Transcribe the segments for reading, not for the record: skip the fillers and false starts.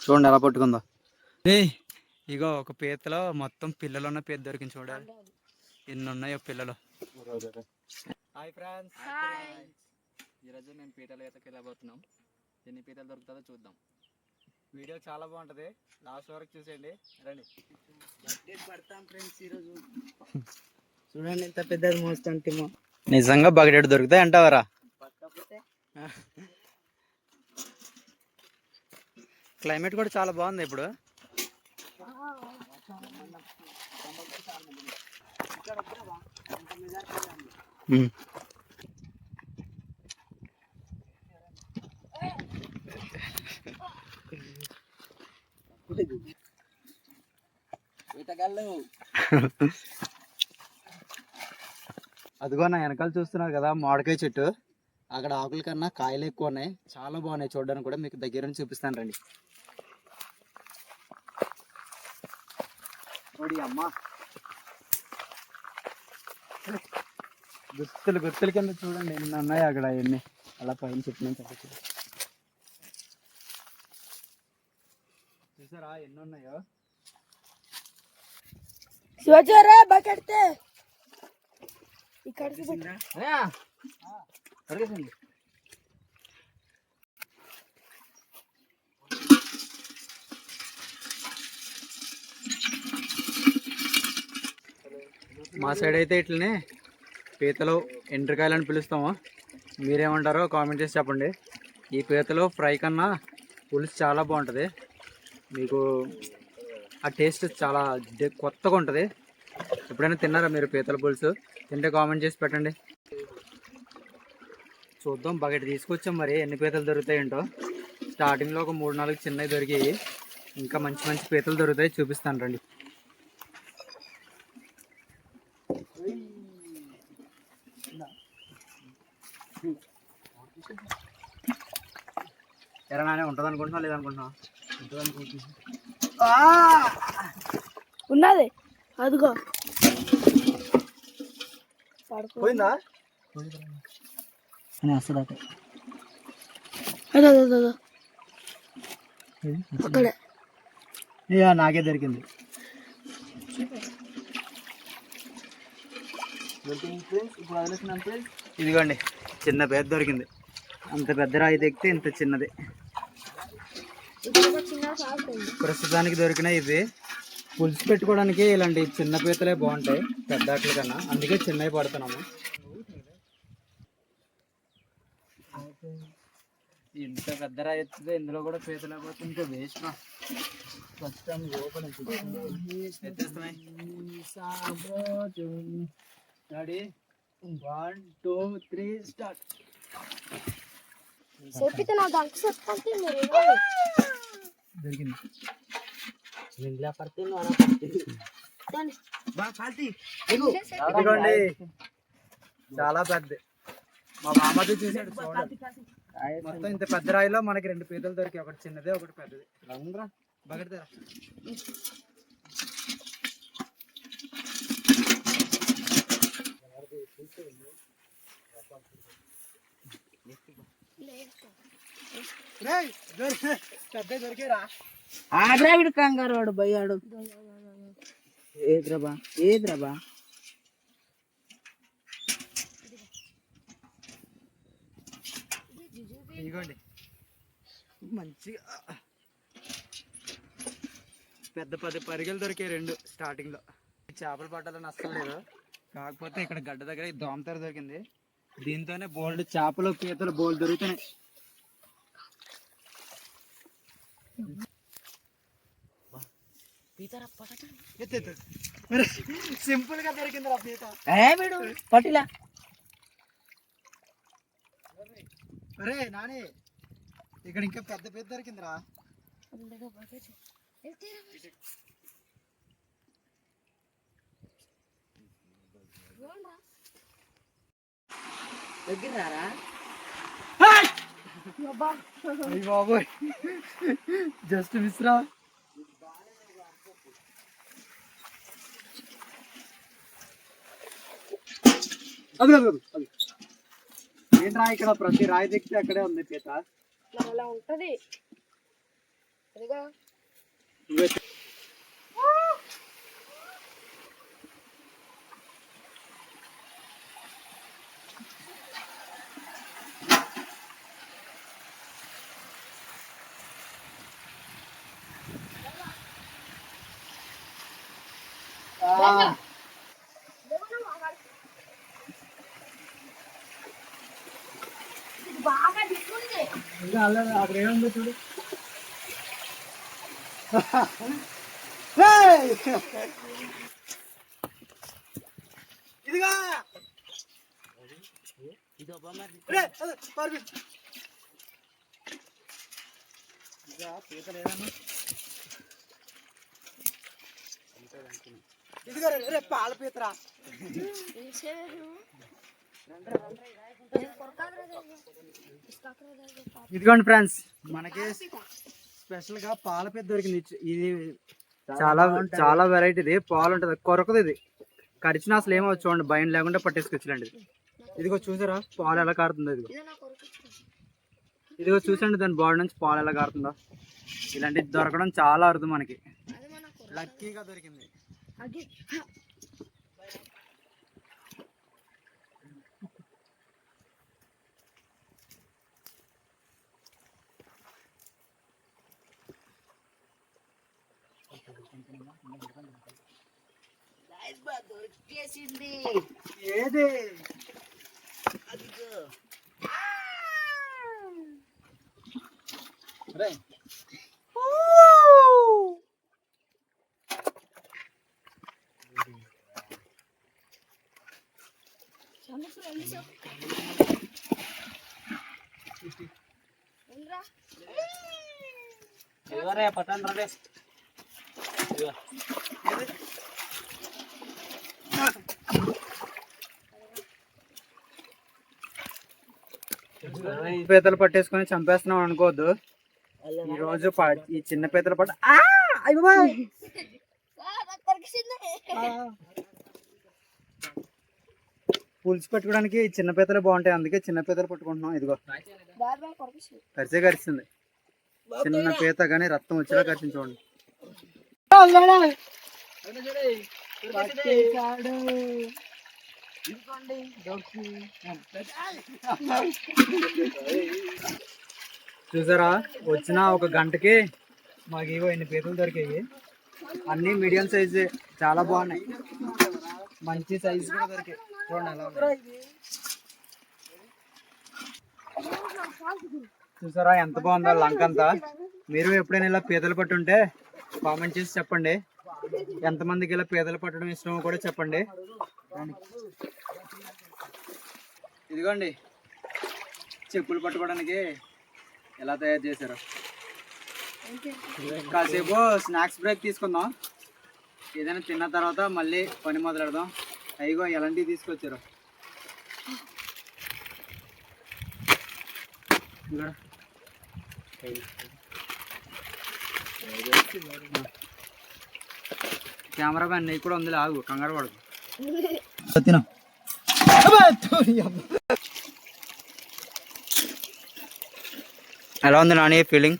చూడండి ఎలా పట్టుకుందో. ఇగో ఒక పీతలో మొత్తం పిల్లలు ఉన్న పీత దొరికింది చూడాలి, ఎన్ని ఉన్నాయో పిల్లలు. హాయ్ ఫ్రెండ్స్, ఈరోజు మేము పీతల ఈతకి వెళ్ళబోతున్నాం. ఎన్ని పీతలు దొరుకుతుందో చూద్దాం. వీడియో చాలా బాగుంటుంది, లాస్ట్ వరకు చూసేయండి. రండి పడతాం ఫ్రెండ్స్. ఈరోజు చూడండి ఎంత పెద్దది మోస్తుంటేమో. నిజంగా బకెట్ దొరుకుతాయి అంటావరా? క్లైమేట్ కూడా చాలా బాగుంది ఇప్పుడు. అదిగో నా వెనకాల చూస్తున్నారు కదా మామిడికాయ చెట్టు, అక్కడ ఆకుల కన్నా కాయలు ఎక్కువ ఉన్నాయి, చాలా బాగున్నాయి చూడడానికి కూడా. మీకు దగ్గర నుంచి చూపిస్తాను రండి. చూడి అమ్మా, గుర్తుల కింద చూడండి ఎన్ని ఉన్నాయి అక్కడ, ఎన్ని అలా పైన చెట్టు నుంచి అక్కడ చూసారా ఎన్ని ఉన్నాయో. మా సైడ్ అయితే ఇట్లనే పీతలు ఎండ్రకాయలు అని పిలుస్తాము. మీరేమంటారో కామెంట్ చేసి చెప్పండి. ఈ పీతలు ఫ్రై కన్నా పులుసు చాలా బాగుంటుంది, మీకు ఆ టేస్ట్ చాలా కొత్తగా ఉంటుంది. ఎప్పుడైనా తిన్నారా మీరు పీతల పులుసు? తింటే కామెంట్ చేసి పెట్టండి. చూద్దాం, బకెట్ తీసుకొచ్చాం, మరి ఎన్ని పీతలు దొరుకుతాయేంటో. స్టార్టింగ్లో ఒక 3-4 చిన్నవి దొరికాయి, ఇంకా మంచి మంచి పీతలు దొరుకుతాయి, చూపిస్తాను రండి. ఎలానే ఉంటుంది అనుకుంటున్నా, లేదనుకుంటున్నా? ఉంటుంది అనుకుంటున్నా. ఉన్నది అదిగో పోయిందా? నాకే దొరికింది. ఇదిగోండి చిన్న పెద్ద దొరికింది. అంత పెద్ద రాయి తెగితే ఇంత చిన్నది. ప్రస్తుతానికి దొరికిన ఇది పులుసు పెట్టుకోవడానికి ఇలాంటి చిన్న పీతలే బాగుంటాయి పెద్ద వాటి కన్నా, అందుకే చిన్నవి పడుతున్నాము. ఇంత పెద్ద రాయి ఎత్తితే ఇందులో కూడా పీతలు అయిపోతే ఇంకా వేస్ట్. ఫస్ట్ టైం ఓపెన్ ఎత్తేస్తున్నాయి. 1 2 3 స్టార్ట్. దొరికింది. చాలా పెద్ద. మా మామది చూసాడు చూడండి, మొత్తం ఇంత పెద్ద రాయిలో మనకి 2 పీతలు దొరికి, ఒకటి చిన్నది ఒకటి పెద్దది. బకెట్ పెద్ద దొరికేరా? ఆగ్రావిడు కంగారు వాడు పోయాడు. ఏద్రబా ఏద్రబా ఇదిగోండి మంచిగా పెద్ద 10 పరిగెలు దొరికాయి 2 స్టార్టింగ్లో. చేపలు పట్టాలని అస్సలు లేదు, కాకపోతే ఇక్కడ గడ్డ దగ్గర దోమతెర దొరికింది. దీంతోనే బోల్డ్ చేపలు పీతలు బోల్డ్ దొరుకుతున్నాయి. సింపుల్ గా దొరికింది రా పీత. పట్టిలా అరే నాని, ఇక్కడ ఇంకా పెద్ద పీత దొరికిందిరా. దగ్గరారా బాబోయ్, జస్ట్ మిస్రా. అది ఏంట్రా, ఇక్కడ ప్రతి రాయి దిక్కితే అక్కడే ఉంది పీత. అలా ఉంటది. అక్కడ ఏముందో చూడు. ఇదిగా ఇదిగో రే పాల పీతరా. ఇదిగోండి ఫ్రెండ్స్, మనకి స్పెషల్ గా పాల పీత దొరికింది. ఇది చాలా చాలా వెరైటీది, పాలు ఉంటుంది, కొరకది. ఇది కరిచిన అసలు ఏమో చూడండి, భయం లేకుండా పట్టేసుకొచ్చిరండి. ఇదిగో చూసారా పాలు ఎలా కారుతుందో. ఇదిగో చూసండి దాని బాడీ నుంచి పాలు ఎలా కారుతుందో. ఇలాంటివి దొరకడం చాలా అరుదు, మనకి లక్కీగా దొరికింది. ఏది పట్టండి రే. పీతలు పట్టేసుకొని చంపేస్తున్నాం అనుకోవద్దు. ఈ రోజు ఈ చిన్న పీతలు పులుసు పెట్టుకోవడానికి చిన్న పీతలు బాగుంటాయి, అందుకే చిన్న పీతలు పట్టుకుంటున్నాం. ఇదిగో కరిచింది చిన్న పీత, కానీ రక్తం వచ్చేలా కరిచింది చూడండి. చూసారా, వచ్చిన ఒక గంటకి మాకు ఇవో ఎన్ని పీతలు దొరికాయి. అన్ని మీడియం సైజు, చాలా బాగున్నాయి, మంచి సైజు కూడా దొరికాయి. చూడండి ఎలా ఉన్నాయి. చూసారా ఎంత బాగుందో లంకంతా. మీరు ఎప్పుడైనా ఇలా పీతలు పట్టుంటే కామెంట్ చేసి చెప్పండి. ఎంతమందికి ఇలా పీతలు పట్టడం ఇష్టమో కూడా చెప్పండి. ఇదిగోండి చెప్పులు పట్టుకోవడానికి ఎలా తయారు చేశారు. కాసేపు స్నాక్స్ బ్రేక్ తీసుకుందాం, ఏదైనా తిన్న తర్వాత మళ్ళీ పని మొదలెడదాం. అయిగో ఎలాంటివి తీసుకొచ్చారు. కెమెరా మ్యాన్ నీకు కూడా ఉంది, ఆగు, కంగారు పడదు. తిన ఎలా ఉంది నాని ఫీలింగ్?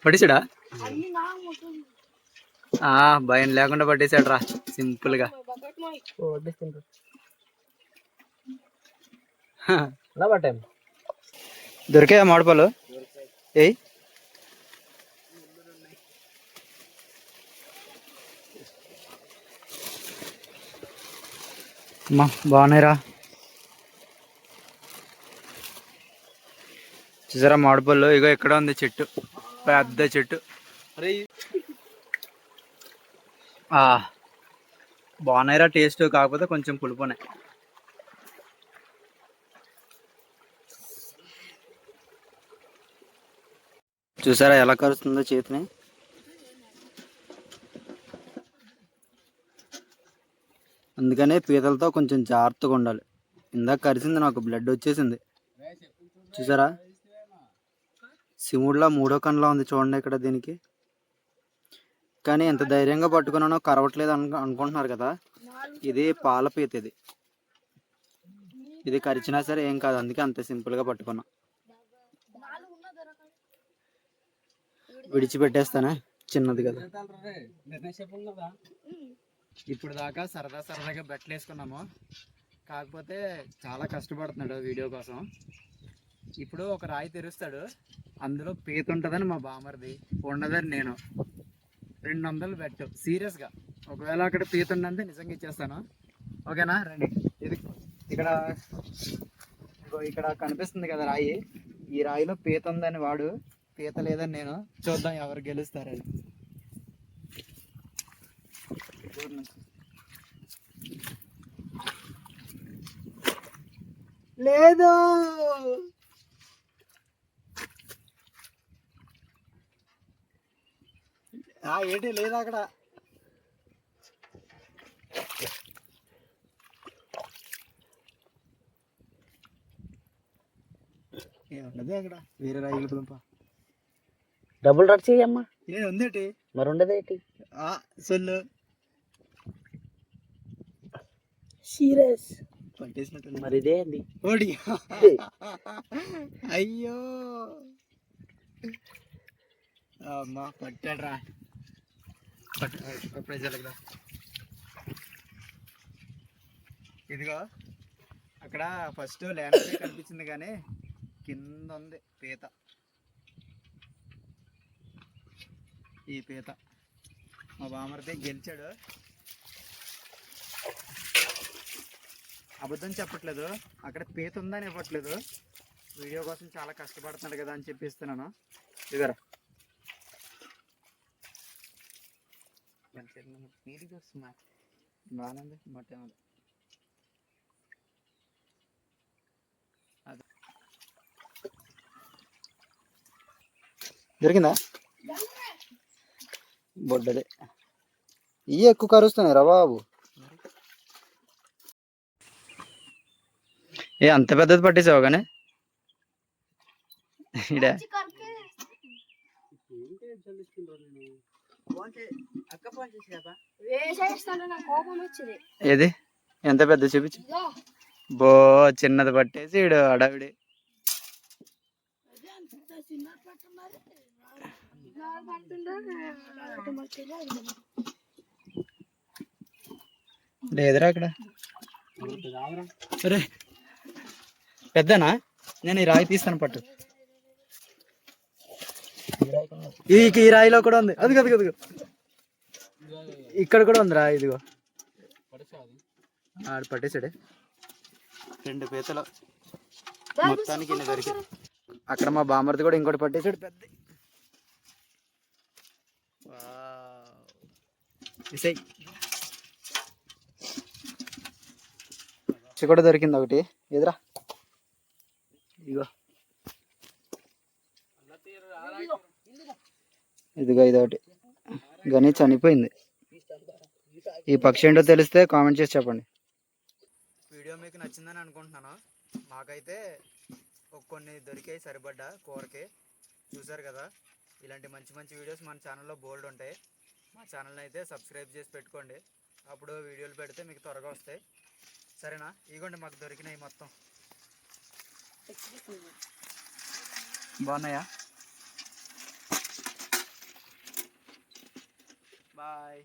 పట్టేసాడా? భయం లేకుండా పట్టేసాడు రా, సింపుల్ గా. దొరికాయా మామిడిపాలు? ఏయ్ అమ్మా బాగున్నాయిరా. చూసారా మామిడిపళ్ళు? ఇగో ఇక్కడ ఉంది చెట్టు, పెద్ద చెట్టు. బాగున్నాయిరా టేస్ట్, కాకపోతే కొంచెం పులుపున్నాయి. చూసారా ఎలా కరుస్తుందో చేతిని? అందుకనే పీతలతో కొంచెం జాగ్రత్తగా ఉండాలి. ఇందాక కరిసింది, నాకు బ్లడ్ వచ్చేసింది. చూసారా శివుడిలా మూడో కన్నులా ఉంది చూడండి ఇక్కడ దీనికి. కానీ ఎంత ధైర్యంగా పట్టుకున్నానో కరవట్లేదు అనుకుంటున్నారు కదా, ఇది పాల పీత. ఇది ఇది కరిచినా సరే ఏం కాదు, అందుకే అంత సింపుల్గా పట్టుకున్నా. విడిచిపెట్టేస్తానా, చిన్నది కదా. ఇప్పుడు దాకా సరదా సరదాగా బెట్లు వేసుకున్నాము, కాకపోతే చాలా కష్టపడుతున్నాడు వీడియో కోసం. ఇప్పుడు ఒక రాయి తెరుస్తాడు, అందులో పీత ఉంటుందని మా బామర్ది, ఉండదని నేను. 200 బెట్ సీరియస్గా. ఒకవేళ అక్కడ పీత ఉందంటే నిజంగా ఇచ్చేస్తాను. ఓకేనా? రండి. ఇది ఇక్కడ ఇక్కడ కనిపిస్తుంది కదా రాయి, ఈ రాయిలో పీత ఉందని వాడు, పీత లేదని నేను. చూద్దాం ఎవరు గెలుస్తారని. లేదు, ఏంటి లేదు అక్కడ. ఏముండదు అక్కడ, వేరే రాయిలు పులంప. Double rut చెయ్యమ్మా. ఉందేటి మరి ఉండదేటి సొల్లు సీరియస్ పట్టేసినట్టు. మరి ఇదే అండి ఓడి. అయ్యో అమ్మా, పట్టాడ్రా. ప్రజలకు ఇదిగో అక్కడ ఫస్ట్ ల్యాండ్ కనిపించింది కానీ కింద ఉంది పీత. ఈ పీత మా బామర్ది గెలిచాడు. అబద్ధం చెప్పట్లేదు, అక్కడ పీత ఉందని ఇవ్వట్లేదు. వీడియో కోసం చాలా కష్టపడుతున్నాడు కదా అని చెప్పిస్తున్నాను. ఇదరా నీటికి వస్తున్నా, బాగానే మొట్టే. దొరికిందా? బొడ్డదే. ఇవి ఎక్కువ కరుస్తున్నాయి రా బాబు. అంత పెద్దది పట్టేసావు కానీ ఏది ఎంత పెద్ద చూపించు. బో చిన్నది పట్టేసి ఇడు అడవిడి. లేదురా అక్కడ. సరే పెద్దనా, నేను ఈ రాయి తీస్తాను పట్టు. ఈ రాయిలో కూడా ఉంది, అది కదా కదా, ఇక్కడ కూడా ఉందిరా. ఇదిగో ఆడు పట్టేసాడే. 2 పీతలు మొత్తానికి ఇన్ని దొరికి. అక్కడ మా బామర్ది కూడా ఇంకోటి పట్టేసాడు పెద్ద. కూడా దొరికింది ఒకటి. ఎదురా ఇదిగో, ఇదిగో ఇదొకటి. గని చనిపోయింది. ఈ పక్షి ఏంటో తెలిస్తే కామెంట్ చేసి చెప్పండి. వీడియో మీకు నచ్చిందని అనుకుంటున్నాను. మాకైతే కొన్ని దొరికాయి సరిపడ్డా కూరకి. చూసారు కదా, ఇలాంటి మంచి మంచి వీడియోస్ మన ఛానల్లో బోల్డ్ ఉంటాయి. మా ఛానల్ని అయితే సబ్స్క్రైబ్ చేసి పెట్టుకోండి, అప్పుడు వీడియోలు పెడితే మీకు త్వరగా వస్తాయి. సరేనా? ఇగోండి మాకు దొరికినాయి మొత్తం. బాగున్నాయా? బాయ్.